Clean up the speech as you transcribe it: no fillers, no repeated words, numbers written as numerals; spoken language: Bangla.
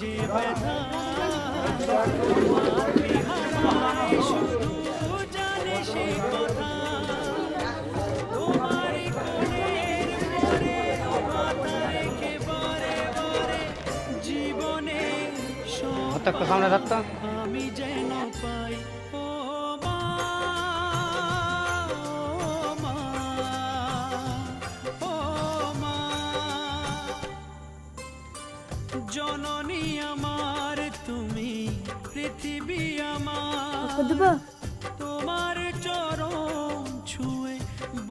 যে ব্যথা মাতৃ হারায় শুধু জানে সে কথা তোমার কোলের পরে মাথা রেখে বারে বারে জীবনে একটু সামনে থাকতো আমি যেন পাই ও মা, ও মা, ও মা। জননী আমার তুমি পৃথিবী আমার